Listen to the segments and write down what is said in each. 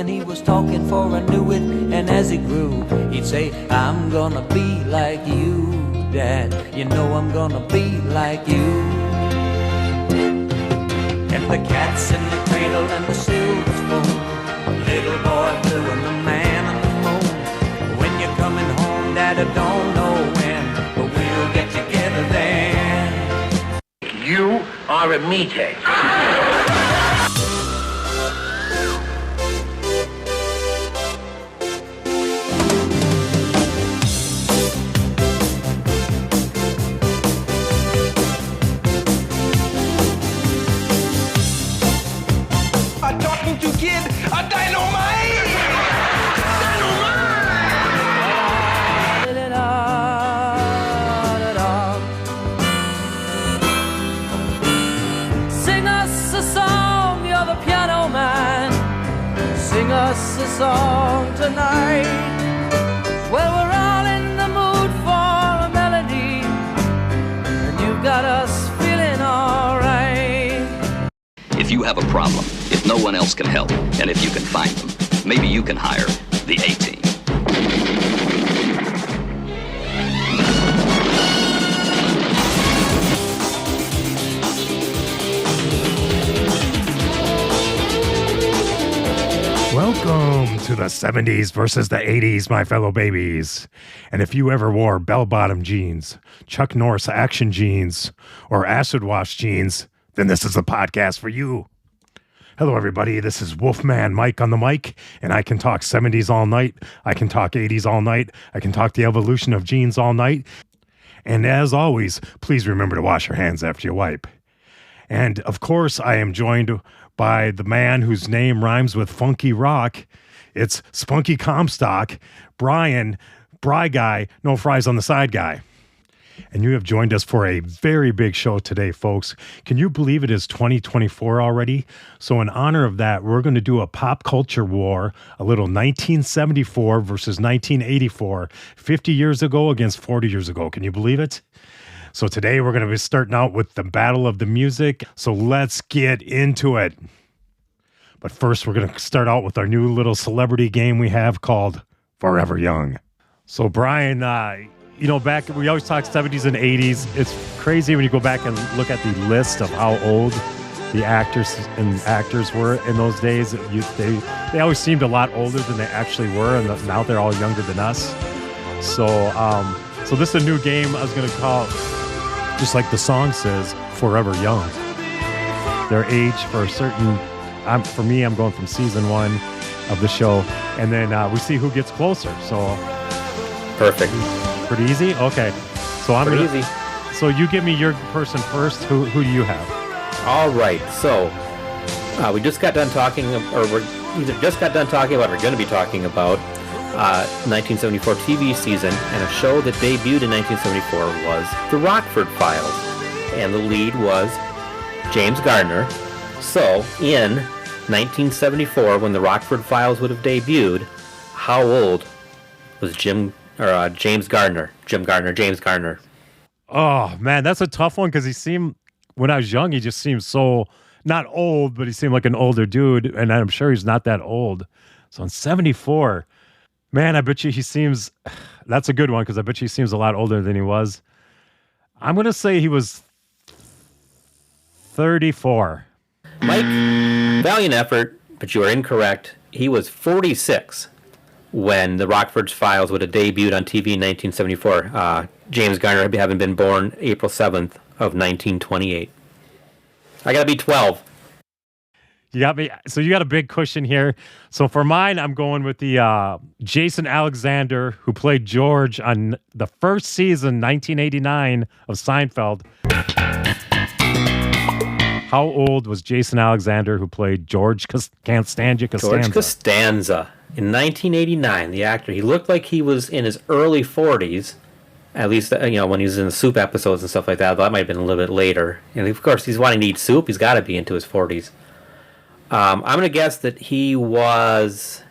when he was talking, for I knew it. And as he grew, he'd say, I'm gonna be like you, Dad. You know I'm gonna be like you. And the cat's in the cradle and the silver spoon, little boy blue and the man on the moon. When you're coming home, Dad, I don't know when, but we'll get together then. You are a meathead. Talking to kid, a dynamite! Sing us a song, you're the piano man. Sing us a song tonight. Well, we're all in the mood for a melody, and you've got us feeling alright. If you have a problem, if no one else can help, and if you can find them, maybe you can hire the A-Team. Welcome to the 70s versus the 80s, my fellow babies. And if you ever wore bell-bottom jeans, Chuck Norris action jeans, or acid wash jeans, then this is the podcast for you. Hello, everybody. This is Wolfman Mike on the mic, and I can talk 70s all night. I can talk 80s all night. I can talk the evolution of jeans all night. And as always, please remember to wash your hands after you wipe. And of course, I am joined by the man whose name rhymes with funky rock. It's Spunky Comstock, Brian, Bry Guy, no fries on the side guy. And you have joined us for a very big show today, folks. Can you believe it is 2024 already? So in honor of that, we're going to do a pop culture war, a little 1974 versus 1984, 50 years ago against 40 years ago. Can you believe it? So today we're going to be starting out with the battle of the music. So let's get into it. But first, we're going to start out with our new little celebrity game we have called Forever Young. So Brian, you know, back, we always talk 70s and 80s. It's crazy when you go back and look at the list of how old the actors and actors were in those days. They always seemed a lot older than they actually were, and now they're all younger than us. So this is a new game I was going to call, just like the song says, Forever Young. Their age for a certain, for me, I'm going from season 1 of the show, and then we see who gets closer. So perfect. Pretty easy? Okay. So I'm pretty easy. So you give me your person first. Who do you have? All right. So we just got done talking, or we're either just got done talking about, or we're going to be talking about 1974 TV season, and a show that debuted in 1974 was The Rockford Files, and the lead was James Garner. So in 1974, when The Rockford Files would have debuted, how old was James Garner. Oh, man, that's a tough one because he seemed, when I was young, he just seemed so, not old, but he seemed like an older dude, and I'm sure he's not that old. So in 74, man, I bet you he seems, that's a good one because I bet you he seems a lot older than he was. I'm going to say he was 34. Mike, valiant effort, but you are incorrect. He was 46. When The Rockford Files would have debuted on TV in 1974. James Garner having been born April 7th of 1928. I got to be 12. You got me. So you got a big cushion here. So for mine, I'm going with the Jason Alexander, who played George on the first season, 1989 of Seinfeld. How old was Jason Alexander, who played George Costanza? George Costanza. In 1989, the actor, he looked like he was in his early 40s, at least, when he was in the Soup episodes and stuff like that. That might have been a little bit later. And of course, he's wanting to eat soup. He's got to be into his 40s. I'm going to guess that he was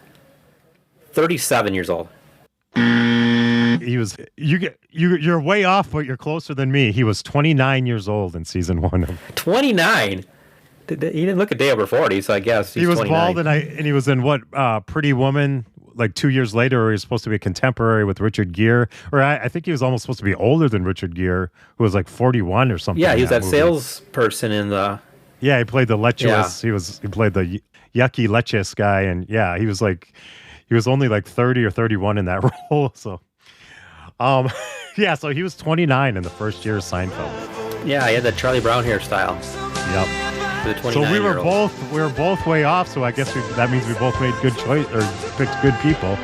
37 years old. He was. You're way off, but you're closer than me. He was 29 years old in season 1. 29. He didn't look a day over 40, so I guess he was 29. bald, and he was in what Pretty Woman. Like 2 years later, he was supposed to be a contemporary with Richard Gere, or I think he was almost supposed to be older than Richard Gere, who was like 41 or something. Yeah, he was that movie. salesperson in the. Yeah, he played the lecherous. Yeah. He played the yucky leches guy, and yeah, he was only like 30 or 31 in that role. So, yeah, so he was 29 in the first year of Seinfeld. Yeah, he had that Charlie Brown hairstyle. Yep. For the So we 29-year-old. were both way off. So I guess that means we both made good choice or picked good people.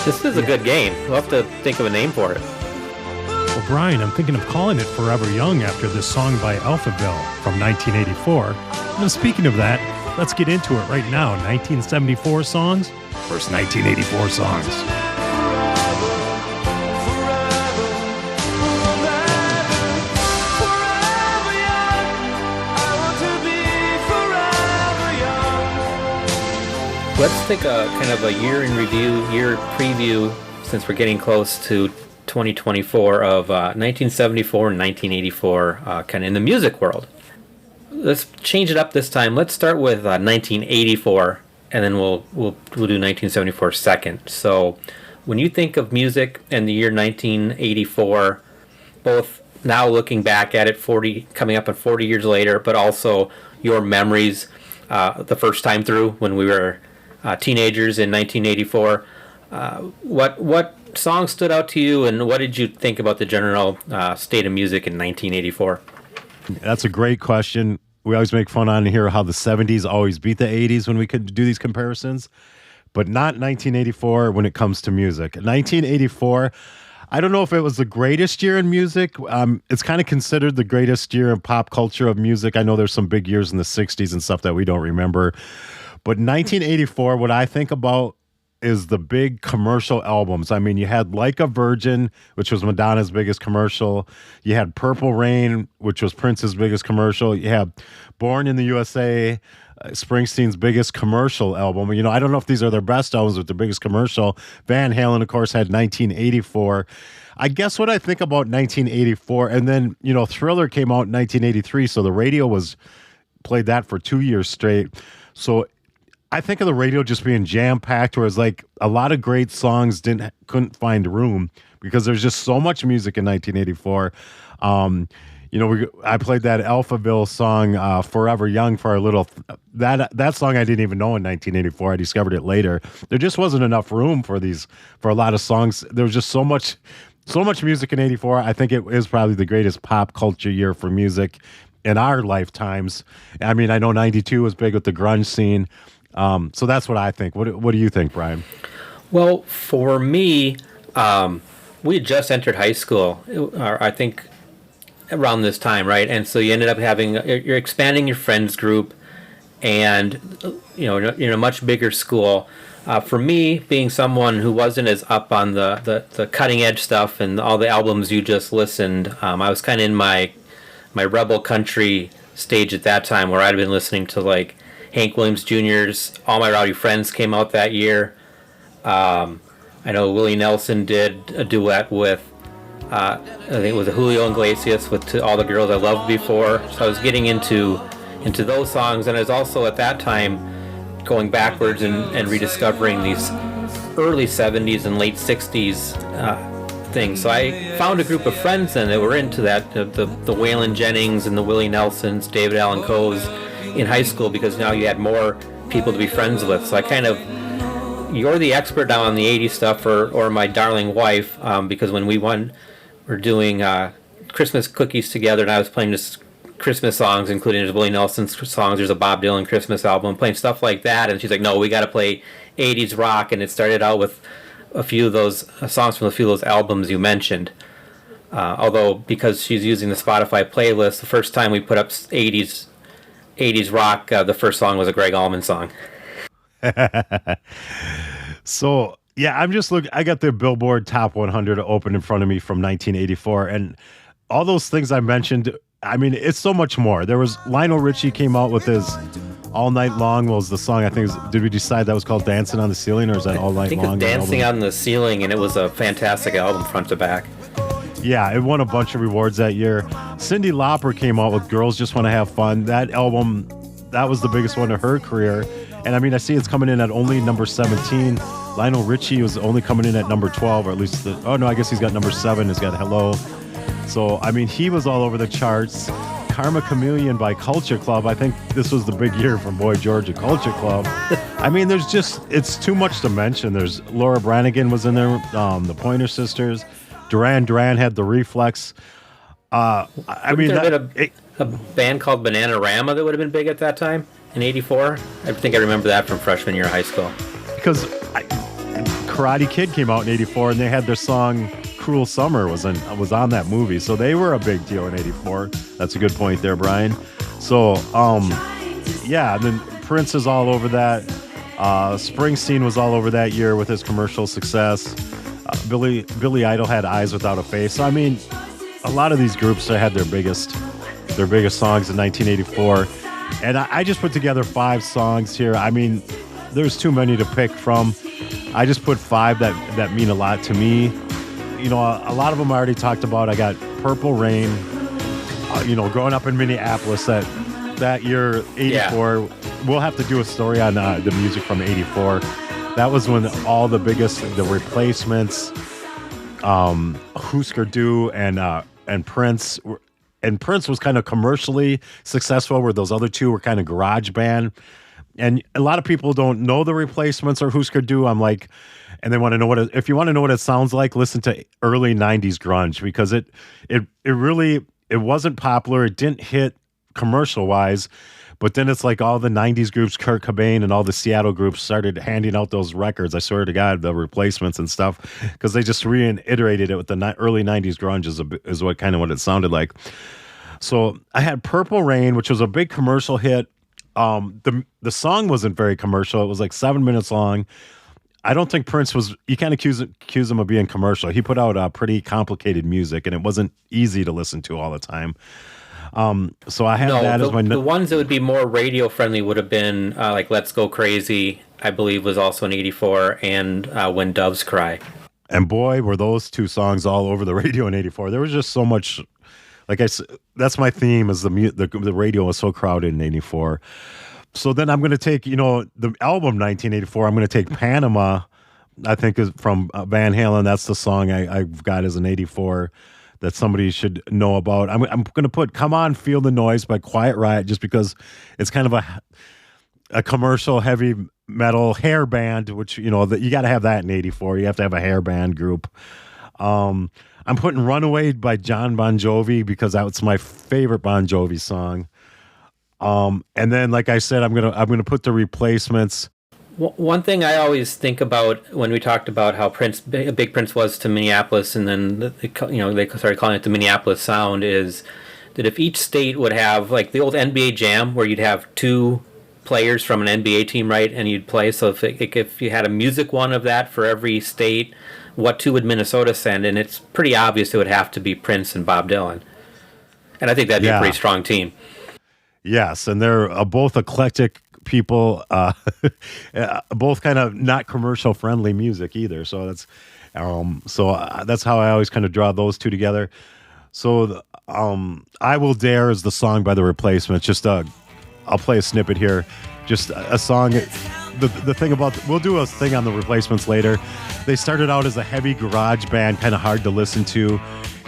This is a good game. We'll have to think of a name for it. Well, Brian, I'm thinking of calling it Forever Young after this song by Alphaville from 1984. And speaking of that, let's get into it right now. 1974 songs versus 1984 songs. Let's take a kind of a year in review, year preview, since we're getting close to 2024 of 1974 and 1984, kind of in the music world. Let's change it up this time. Let's start with 1984, and then we'll do 1974 second. So, when you think of music and the year 1984, both now looking back at it, coming up on 40 years later, but also your memories the first time through when we were teenagers in 1984. What songs stood out to you, and what did you think about the general state of music in 1984? That's a great question. We always make fun on here how the 70s always beat the 80s when we could do these comparisons, but not 1984 when it comes to music. 1984, I don't know if it was the greatest year in music. It's kind of considered the greatest year in pop culture of music. I know there's some big years in the 60s and stuff that we don't remember. But 1984, what I think about is the big commercial albums. I mean, you had Like a Virgin, which was Madonna's biggest commercial. You had Purple Rain, which was Prince's biggest commercial. You had Born in the USA, Springsteen's biggest commercial album. You know, I don't know if these are their best albums, but their biggest commercial. Van Halen, of course, had 1984. I guess what I think about 1984, and then, you know, Thriller came out in 1983, so the radio played that for 2 years straight. So I think of the radio just being jam-packed, where it's like a lot of great songs couldn't find room because there's just so much music in 1984. You know, I played that Alphaville song, Forever Young, for our little... That song I didn't even know in 1984. I discovered it later. There just wasn't enough room for a lot of songs. There was just so much music in 84. I think it is probably the greatest pop culture year for music in our lifetimes. I mean, I know 92 was big with the grunge scene. So that's what I think. What do you think, Brian? Well, for me, we had just entered high school, I think around this time, right? And so you ended up you're expanding your friends group, and, you know, in a much bigger school. For me, being someone who wasn't as up on the cutting edge stuff and all the albums you just listened, I was kind of in my rebel country stage at that time, where I'd been listening to like Hank Williams Jr.'s All My Rowdy Friends came out that year. I know Willie Nelson did a duet with, I think it was Julio Iglesias with To All the Girls I Loved Before. So I was getting into those songs, and I was also at that time going backwards and rediscovering these early 70s and late 60s things. So I found a group of friends then that were into that, the Waylon Jennings and the Willie Nelsons, David Allan Coes in high school, because now you had more people to be friends with. So I kind of, you're the expert now on the 80s stuff, or my darling wife, because when we're doing Christmas cookies together, and I was playing just Christmas songs, including there's Willie Nelson's songs, there's a Bob Dylan Christmas album, playing stuff like that, and she's like, no, we got to play 80s rock, and it started out with a few of those songs from a few of those albums you mentioned. Although, because she's using the Spotify playlist, the first time we put up 80s rock, the first song was a Greg Allman song. So, yeah, I'm just looking. I got the Billboard Top 100 open in front of me from 1984, and all those things I mentioned, I mean, it's so much more. There was Lionel Richie came out with his All Night Long was the song. I think did we decide that was called Dancing on the Ceiling, or is that All Night Long? I think it was Dancing on the Ceiling, and it was a fantastic album front to back. Yeah, it won a bunch of rewards that year. Cyndi Lauper came out with Girls Just Want to Have Fun. That album that was the biggest one of her career. And I mean, I see it's coming in at only number 17. Lionel Richie was only coming in at number 12, or at least I guess he's got number 7. He's got Hello. So, I mean, he was all over the charts. Karma Chameleon by Culture Club. I think this was the big year from Boy George and Culture Club. I mean, it's too much to mention. There's Laura Branigan was in there, the Pointer Sisters. Duran Duran had the Reflex. I mean, a band called Bananarama that would have been big at that time in '84. I think I remember that from freshman year of high school. Because Karate Kid came out in '84, and they had their song "Cruel Summer" was on that movie, so they were a big deal in '84. That's a good point there, Brian. So, yeah, and then Prince is all over that. Springsteen was all over that year with his commercial success. Billy Idol had Eyes Without a Face. So, I mean, a lot of these groups had their biggest songs in 1984. And I just put together 5 songs here. I mean, there's too many to pick from. I just put 5 that mean a lot to me. You know, a lot of them I already talked about. I got Purple Rain, growing up in Minneapolis that year, 84. Yeah. We'll have to do a story on the music from 84. That was when all the Replacements, Husker Du, and Prince. And Prince was kind of commercially successful, where those other two were kind of garage band. And a lot of people don't know the Replacements or Husker Du. I'm like, and they want to know if you want to know what it sounds like, listen to early 90s grunge, because it really wasn't popular. It didn't hit commercial wise, but then it's like all the 90s groups, Kurt Cobain and all the Seattle groups started handing out those records. I swear to God, the Replacements and stuff, because they just reiterated it with the early 90s grunge is what it sounded like. So I had Purple Rain, which was a big commercial hit. The song wasn't very commercial. It was like 7 minutes long. I don't think Prince was, you can't accuse him of being commercial. He put out pretty complicated music, and it wasn't easy to listen to all the time. So I had that as my... The ones that would be more radio friendly would have been like Let's Go Crazy, I believe was also in 84, and When Doves Cry. And boy, were those 2 songs all over the radio in 84. There was just so much... Like I said, that's my theme, is the radio was so crowded in 84. So then I'm going to take, the album 1984, I'm going to take Panama, I think is from Van Halen. That's the song I've got as an 84 that somebody should know about. I'm going to put Come On, Feel the Noise by Quiet Riot, just because it's kind of a commercial heavy metal hair band, which, you got to have that in 84. You have to have a hair band group. I'm putting Runaway by John Bon Jovi, because that's my favorite Bon Jovi song. And then, like I said, I'm gonna put the Replacements. One thing I always think about when we talked about how big Prince was to Minneapolis, and then they started calling it the Minneapolis Sound, is that if each state would have, like the old NBA Jam, where you'd have 2 players from an NBA team, right, and you'd play. So if you had a music one of that for every state, what 2 would Minnesota send? And it's pretty obvious it would have to be Prince and Bob Dylan. And I think that'd be a pretty strong team. Yes, and they're both eclectic people, both kind of not commercial friendly music either. So that's how I always kind of draw those 2 together. So I Will Dare is the song by the Replacements. Just I'll play a snippet here. Just a song. The thing about, we'll do a thing on the Replacements later. They started out as a heavy garage band, kind of hard to listen to.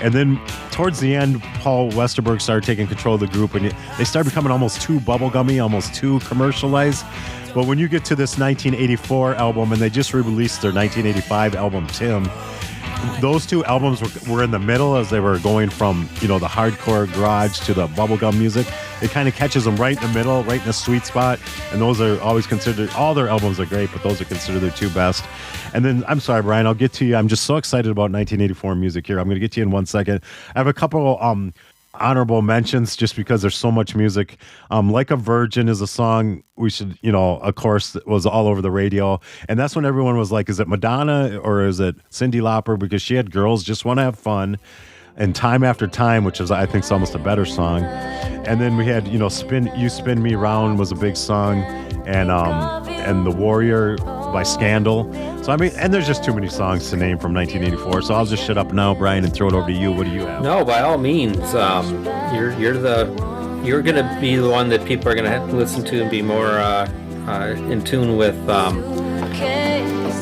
And then towards the end, Paul Westerberg started taking control of the group, and they started becoming almost too bubblegummy, almost too commercialized. But when you get to this 1984 album, and they just released their 1985 album, Tim, those 2 albums were in the middle, as they were going from, the hardcore garage to the bubblegum music. It kind of catches them right in the middle, right in the sweet spot. And those are always considered, all their albums are great, but those are considered their 2 best. And then, I'm sorry, Brian, I'll get to you. I'm just so excited about 1984 music here. I'm going to get to you in 1 second. I have a couple honorable mentions, just because there's so much music. Like a Virgin is a song we should, of course, was all over the radio. And that's when everyone was like, is it Madonna or is it Cyndi Lauper? Because she had Girls Just Want to Have Fun and Time After Time, which is, I think, is almost a better song. And then we had, Spin Me Round was a big song, and The Warrior by Scandal. So, I mean, and there's just too many songs to name from 1984. So I'll just shut up now, Brian, and throw it over to you. What do you have? No, by all means. You're the you're going to be the one that people are going to have to listen to and be more in tune with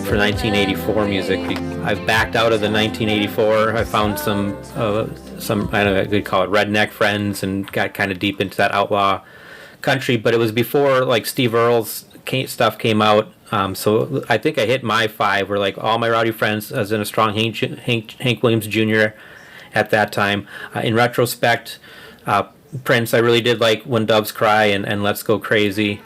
for 1984 music. I've backed out of the 1984. I found some I don't know, we'd call it redneck friends, and got kind of deep into that outlaw country. But it was before like Steve Earle's stuff came out. So I think I hit my 5 were like all my rowdy friends, as in a strong Hank Williams Jr. at that time. In retrospect, Prince, I really did like When Doves Cry and Let's Go Crazy.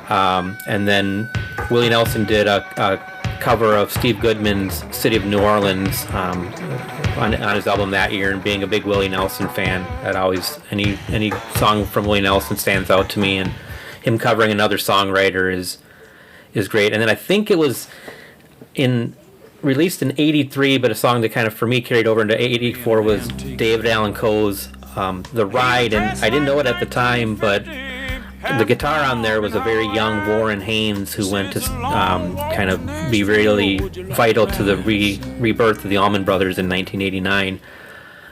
And then Willie Nelson did a cover of Steve Goodman's City of New Orleans on his album that year, and being a big Willie Nelson fan, that always, any song from Willie Nelson stands out to me, and him covering another songwriter is great. And then I think it was released in 83, but a song that kind of for me carried over into 84 was David Allan Coe's The Ride, and I didn't know it at the time, but the guitar on there was a very young Warren Haynes, who went to kind of be really vital to the rebirth of the Allman Brothers in 1989.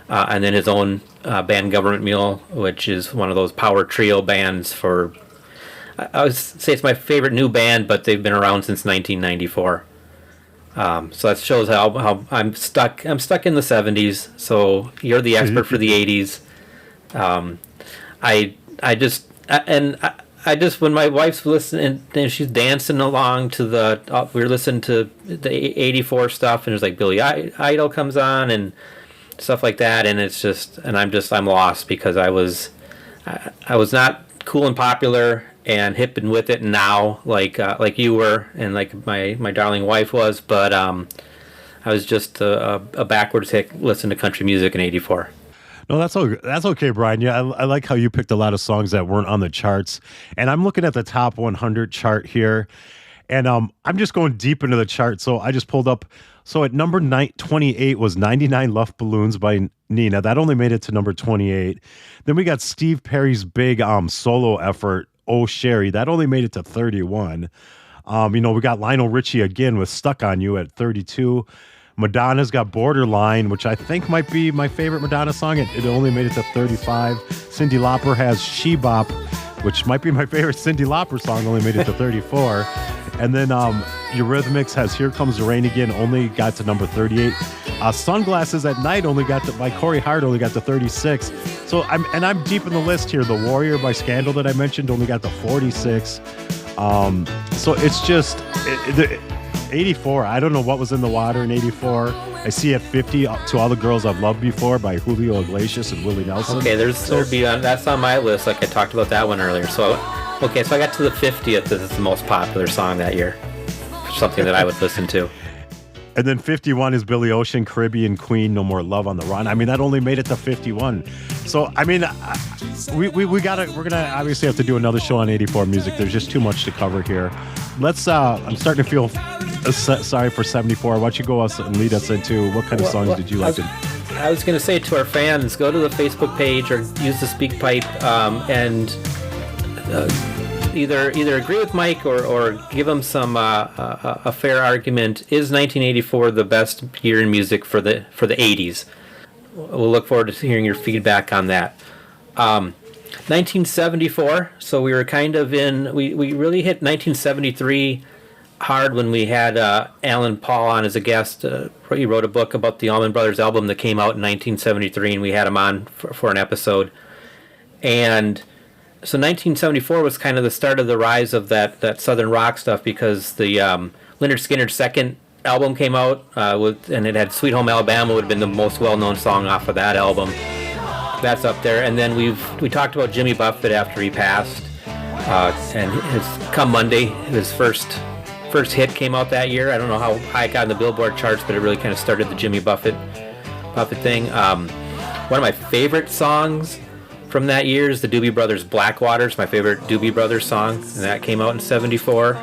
And then his own band Government Mule, which is one of those power trio bands for, I would say it's my favorite new band, but they've been around since 1994. So that shows how I'm stuck in the 70s. So you're the expert for the 80s. I just when my wife's listening and she's dancing along to we were listening to the 84 stuff, and there's like Billy Idol comes on and stuff like that, and it's just, and I'm lost, because I was not cool and popular and hip and with it now, like you were, and like my darling wife was, but I was just a backwards hick listening to country music in 84. No, that's okay, Brian. Yeah, I like how you picked a lot of songs that weren't on the charts. And I'm looking at the top 100 chart here, and I'm just going deep into the chart. So I just pulled up. So at number 28 was 99 Luft Balloons by Nina. That only made it to number 28. Then we got Steve Perry's big solo effort, Oh Sherry. That only made it to 31. We got Lionel Richie again with Stuck on You at 32. Madonna's got Borderline, which I think might be my favorite Madonna song. It only made it to 35. Cyndi Lauper has She Bop, which might be my favorite Cyndi Lauper song, only made it to 34. And then Eurythmics has Here Comes the Rain Again, only got to number 38. Sunglasses at Night by Corey Hart only got to 36. So I'm deep in the list here. The Warrior by Scandal that I mentioned only got to 46. So it's just 84. I don't know what was in the water in 84. I see at 50 To All the Girls I've Loved Before by Julio Iglesias and Willie Nelson. Okay, that's on my list. Like I talked about that one earlier. So I got to the 50th. This is the most popular song that year. Something that I would listen to. And then 51 is Billy Ocean, Caribbean Queen, No More Love on the Run. I mean, that only made it to 51. So, I mean, we're gonna obviously have to do another show on 84 music. There's just too much to cover here. Let's, I'm starting to feel sorry for 74. Why don't you go and lead us into what kind of songs did you like? I was going to say to our fans, go to the Facebook page or use the SpeakPipe and either agree with Mike or give him some a fair argument. Is 1984 the best year in music for the 80s? We'll look forward to hearing your feedback on that. 1974. So we were kind of we really hit 1973 hard when we had Alan Paul on as a guest. He wrote a book about the Allman Brothers album that came out in 1973, and we had him on for an episode. And so 1974 was kind of the start of the rise of that Southern rock stuff, because the Lynyrd Skynyrd's second album came out, and it had Sweet Home Alabama would have been the most well-known song off of that album. That's up there. And then we talked about Jimmy Buffett after he passed, and his Come Monday, his first hit came out that year. I don't know how high it got in the Billboard charts, but it really kind of started the Jimmy Buffett thing. One of my favorite songs from that year is the Doobie Brothers' Blackwater's my favorite Doobie Brothers song, and that came out in 74.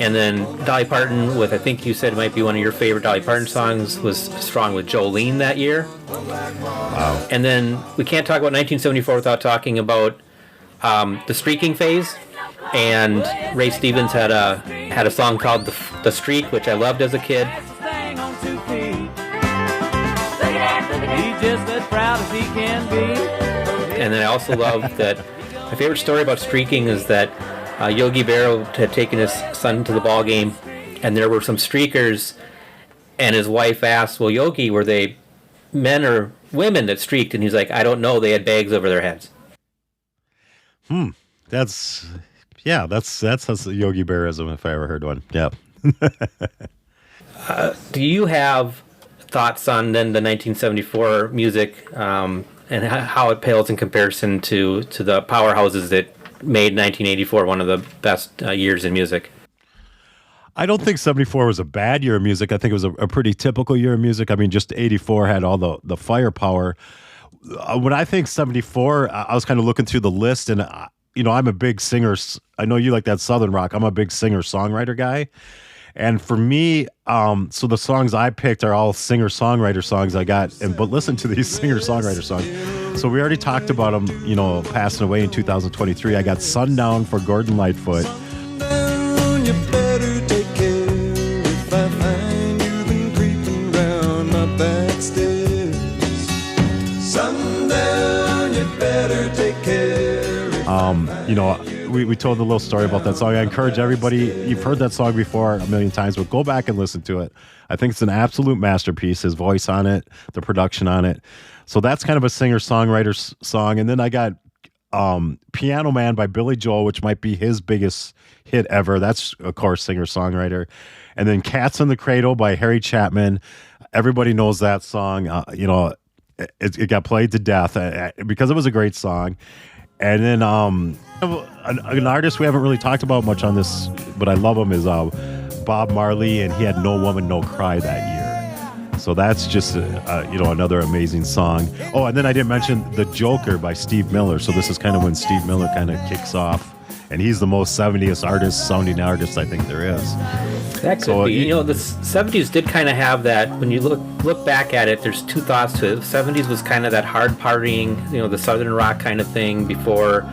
And then Dolly Parton with, I think you said it might be one of your favorite Dolly Parton songs, was Strong with Jolene that year. Wow. And then we can't talk about 1974 without talking about the streaking phase. And Ray Stevens had a song called The Streak, which I loved as a kid. He's just as proud as he can be. And then I also love that my favorite story about streaking is that Yogi Berra had taken his son to the ball game, and there were some streakers, and his wife asked, well, Yogi, were they men or women that streaked? And he's like, I don't know. They had bags over their heads. That's a Yogi Berraism if I ever heard one. Yeah. Do you have thoughts on then the 1974 music and how it pales in comparison to the powerhouses that made 1984 one of the best years in music? I don't think 74 was a bad year of music. I think it was a pretty typical year of music. I mean, just 84 had all the firepower. When I think 74, I was kind of looking through the list, and I'm a big singer. I know you like that Southern rock. I'm a big singer-songwriter guy. And for me, so the songs I picked are all singer-songwriter songs I got. But listen to these singer-songwriter songs. So we already talked about them, passing away in 2023. I got Sundown for Gordon Lightfoot. You better take care if I find you've been creeping round my back stairs. Sundown, you better take care. We told a little story about that song. I encourage everybody, you've heard that song before a million times, but go back and listen to it. I think it's an absolute masterpiece. His voice on it, the production on it. So that's kind of a singer-songwriter song. And then I got Piano Man by Billy Joel, which might be his biggest hit ever. That's, of course, singer-songwriter. And then Cats in the Cradle by Harry Chapman. Everybody knows that song. It got played to death because it was a great song. And then an artist we haven't really talked about much on this, but I love him, is Bob Marley, and he had No Woman, No Cry that year. So that's just another amazing song. Oh, and then I didn't mention The Joker by Steve Miller. So this is kind of when Steve Miller kind of kicks off, and he's the most 70s sounding artist I think there is. That could be. The 70s did kind of have that. When you look back at it, there's two thoughts to it. The 70s was kind of that hard partying, the Southern rock kind of thing before,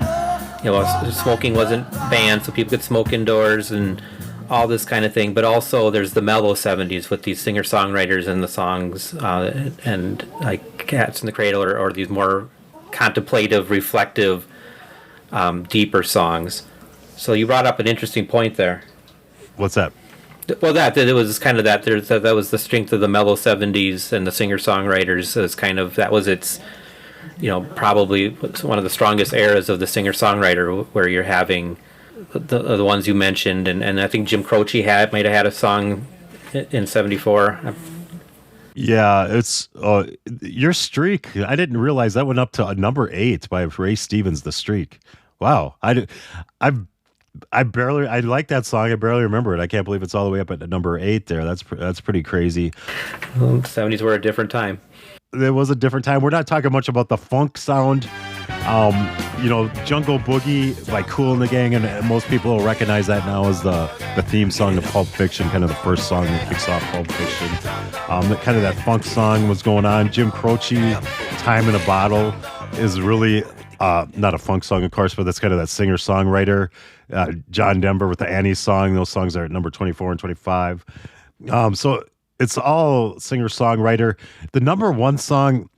smoking wasn't banned, so people could smoke indoors and all this kind of thing. But also there's the mellow 70s with these singer-songwriters and the songs and like Cats in the Cradle or these more contemplative, reflective, deeper songs. So you brought up an interesting point there. What's that? Well, that it was kind of that. That was the strength of the mellow 70s and the singer-songwriters. Is kind of that was its, probably one of the strongest eras of the singer-songwriter, where you're having the ones you mentioned, and I think Jim Croce might have had a song in 74. Yeah, it's Your Streak. I didn't realize that went up to number 8 by Ray Stevens. The Streak. Wow, I like that song. I barely remember it. I can't believe it's all the way up at number 8 there. That's pretty crazy. Well, the 70s were a different time. It was a different time. We're not talking much about the funk sound. Jungle Boogie by Kool and the Gang, and most people will recognize that now as the theme song to Pulp Fiction, kind of the first song that kicks off Pulp Fiction. Kind of that funk song was going on. Jim Croce, Time in a Bottle, is really not a funk song, of course, but that's kind of that singer-songwriter. John Denver with the Annie song. Those songs are at number 24 and 25. So it's all singer-songwriter. The number one song,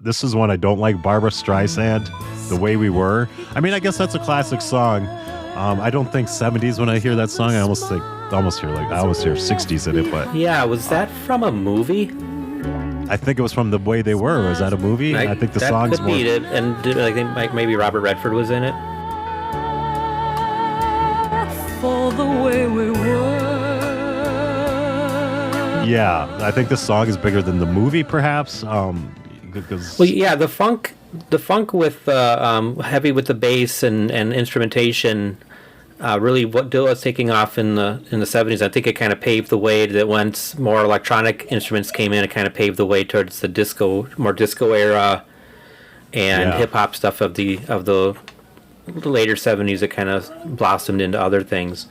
this is one I don't like, Barbra Streisand, The Way We Were. I mean, I guess that's a classic song. I don't think 70s when I hear that song. I almost hear 60s in it. But yeah, was that from a movie? I think it was from The Way They Were. Was that a movie? I think the song's more. That could be it. And I think maybe Robert Redford was in it. For the way we were. Yeah, I think the song is bigger than the movie, perhaps. The funk with heavy with the bass and instrumentation really what was taking off in the 70s. I think it kind of paved the way that once more electronic instruments came in, it kind of paved the way towards the more disco era and hip hop stuff of the later 70s. It kind of blossomed into other things.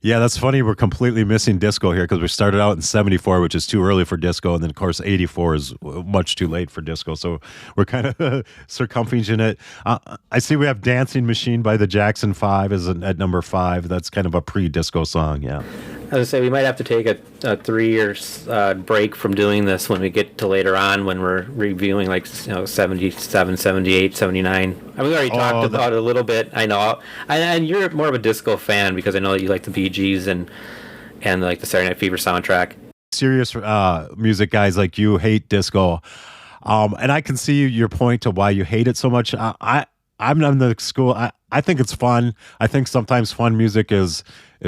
Yeah, that's funny. We're completely missing disco here because we started out in 74, which is too early for disco. And then, of course, 84 is much too late for disco. So we're kind of circumventing it. I see we have Dancing Machine by the Jackson 5 is at number 5. That's kind of a pre-disco song, yeah. I was say we might have to take a 3 years break from doing this when we get to later on when we're reviewing 77, 78, 79. I mean, we already talked about it a little bit. I know, and you're more of a disco fan because I know that you like the Bee Gees and like the Saturday Night Fever soundtrack. Serious music guys like you hate disco, and I can see your point to why you hate it so much. I'm in the school. I think it's fun. I think sometimes fun music is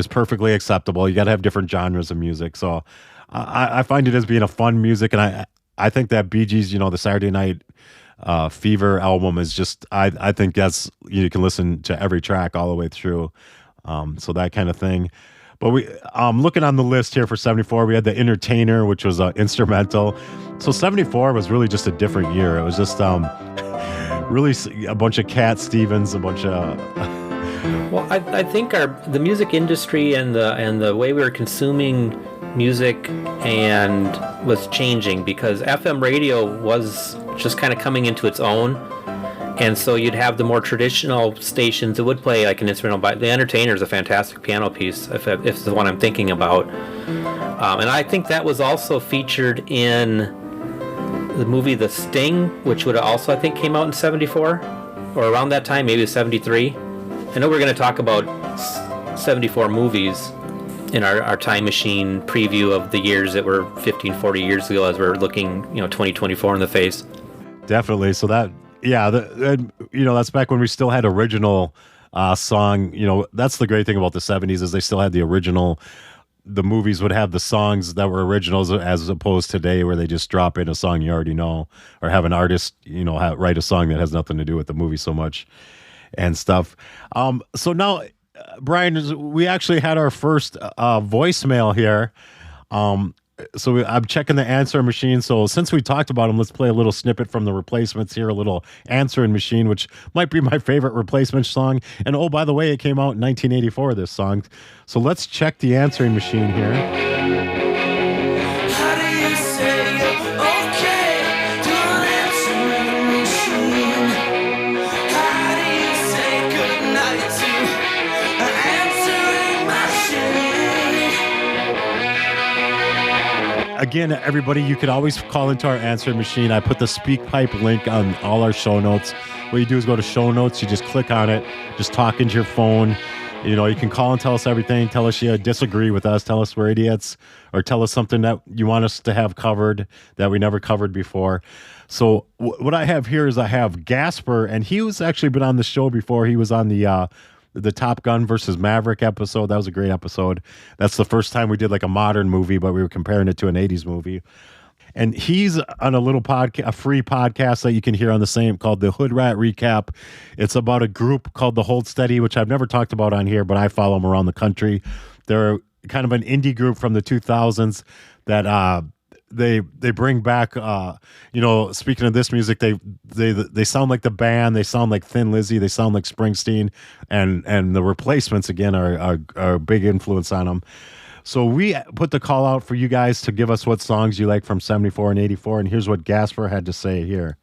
perfectly acceptable. You got to have different genres of music. So I find it as being a fun music, and I think that Bee Gees, the Saturday Night Fever album is just. I think that's you can listen to every track all the way through. So that kind of thing. But we looking on the list here for 74, we had The Entertainer, which was instrumental. So 74 was really just a different year. It was just really a bunch of Cat Stevens, a bunch of. Well, I think the music industry and the way we were consuming music and was changing because FM radio was just kind of coming into its own. And so you'd have the more traditional stations that would play like an instrumental. But The Entertainer is a fantastic piano piece, if it's the one I'm thinking about. And I think that was also featured in the movie The Sting, which would also, I think, came out in 74 or around that time, maybe 73. I know we're going to talk about 74 movies in our time machine preview of the years that were 15, 40 years ago as we're looking, 2024 in the face. Definitely. So that. Yeah, that's back when we still had original song. That's the great thing about the 70s is they still had the original. The movies would have the songs that were originals as opposed to today where they just drop in a song you already know or have an artist, write a song that has nothing to do with the movie so much and stuff. So now, Brian, we actually had our first voicemail here. So I'm checking the answering machine. So since we talked about them, let's play a little snippet from the Replacements here, a little answering machine, which might be my favorite Replacements song. And oh, by the way, it came out in 1984, this song. So let's check the answering machine here. Again, everybody, you could always call into our answering machine. I put the SpeakPipe link on all our show notes. What you do is go to show notes. You just click on it. Just talk into your phone. You can call and tell us everything. Tell us you disagree with us. Tell us we're idiots. Or tell us something that you want us to have covered that we never covered before. So what I have here is I have Gasper, and he was actually been on the show before. He was on the Top Gun versus Maverick episode. That was a great episode. That's the first time we did like a modern movie, but we were comparing it to an 80s movie. And he's on a little podcast, a free podcast that you can hear on the same called the Hood Rat Recap. It's about a group called the Hold Steady, which I've never talked about on here, but I follow them around the country. They're kind of an indie group from the 2000s that they bring back speaking of this music, they sound like the band, they sound like Thin Lizzy, they sound like Springsteen, and the Replacements again are a big influence on them. So we put the call out for you guys to give us what songs you like from 74 and 84, and here's what Gasper had to say here.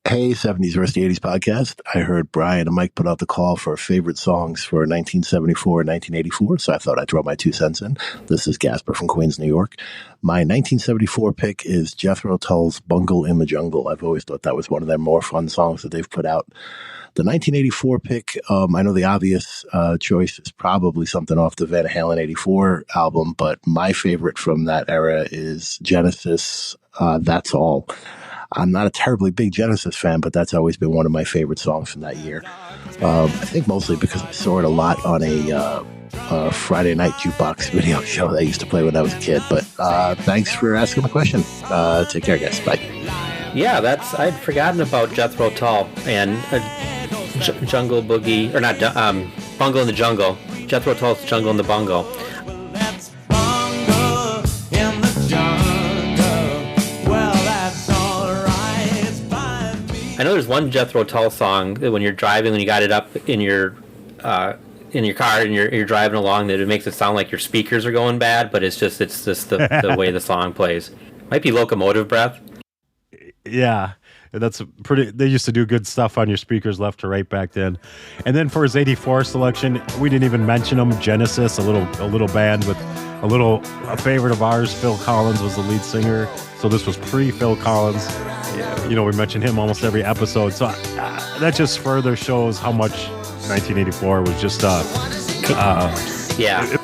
Hey, 70s versus the 80s podcast. I heard Brian and Mike put out the call for favorite songs for 1974 and 1984, so I thought I'd throw my 2 cents in. This is Gasper from Queens, New York. My 1974 pick is Jethro Tull's Bungle in the Jungle. I've always thought that was one of their more fun songs that they've put out. The 1984 pick, I know the obvious choice is probably something off the Van Halen 84 album, but my favorite from that era is Genesis, That's All. I'm not a terribly big Genesis fan, but that's always been one of my favorite songs from that year. I think mostly because I saw it a lot on a Friday night jukebox video show that I used to play when I was a kid. But thanks for asking the question. Take care, guys. Bye. Yeah, I'd forgotten about Jethro Tull and Jungle Boogie, or not, Bungle in the Jungle. Jethro Tull's Jungle in the Bungle. I know there's one Jethro Tull song that when you're driving, when you got it up in your car and you're driving along, that it makes it sound like your speakers are going bad, but it's just the way the song plays. Might be Locomotive Breath. Yeah, that's pretty. They used to do good stuff on your speakers left to right back then. And then for his 84 selection, we didn't even mention them. Genesis, a little band with A favorite of ours, Phil Collins, was the lead singer. So this was pre-Phil Collins. Yeah, you know, we mention him almost every episode. So that just further shows how much 1984 was just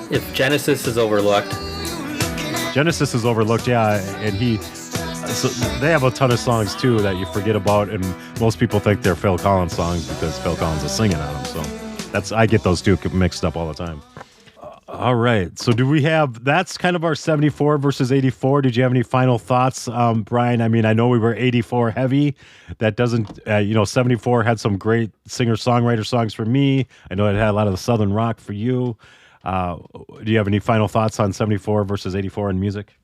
if Genesis is overlooked. Genesis is overlooked, yeah, and so they have a ton of songs too that you forget about, and most people think they're Phil Collins songs because Phil Collins is singing on them. So I get those two mixed up all the time. All right, so that's kind of our 74 versus 84. Did you have any final thoughts, Brian? I mean, I know we were 84 heavy. That doesn't, 74 had some great singer-songwriter songs for me. I know it had a lot of the Southern rock for you. Do you have any final thoughts on 74 versus 84 in music?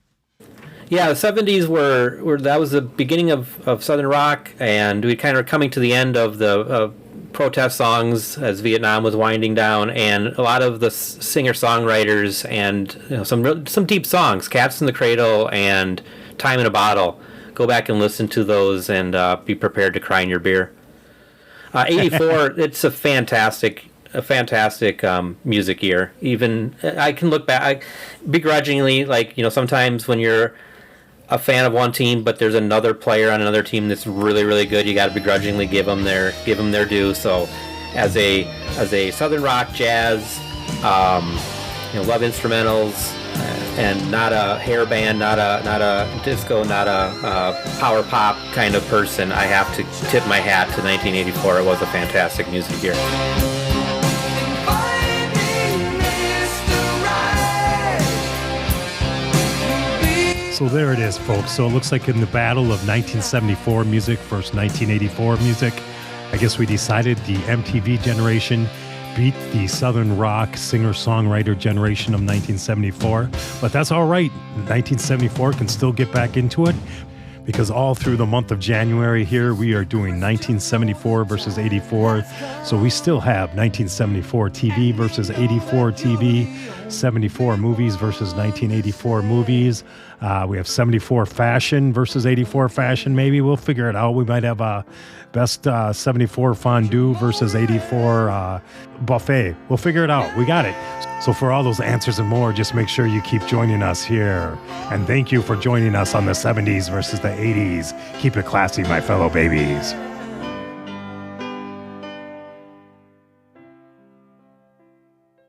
Yeah, the 70s were that was the beginning of Southern rock, and we kind of coming to the end of the protest songs as Vietnam was winding down, and a lot of the singer-songwriters and some deep songs, Cats in the Cradle and Time in a Bottle. Go back and listen to those and be prepared to cry in your beer. 84, it's a fantastic music year. Even I can look back begrudgingly, sometimes when you're a fan of one team, but there's another player on another team that's really, really good, you got to begrudgingly give them their due. So, as a Southern rock, jazz, love instrumentals, and not a hair band, not a disco, not a power pop kind of person, I have to tip my hat to 1984. It was a fantastic music year. So there it is, folks. So it looks like in the battle of 1974 music versus 1984 music, I guess we decided the MTV generation beat the Southern rock singer-songwriter generation of 1974. But that's all right. 1974 can still get back into it, because all through the month of January here, we are doing 1974 versus 84. So we still have 1974 TV versus 84 TV, 74 movies versus 1984 movies. We have 74 fashion versus 84 fashion. Maybe we'll figure it out. We might have a best 74 fondue versus 84 buffet. We'll figure it out. We got it. So for all those answers and more, just make sure you keep joining us here. And thank you for joining us on the 70s versus the 80s. Keep it classy, my fellow babies.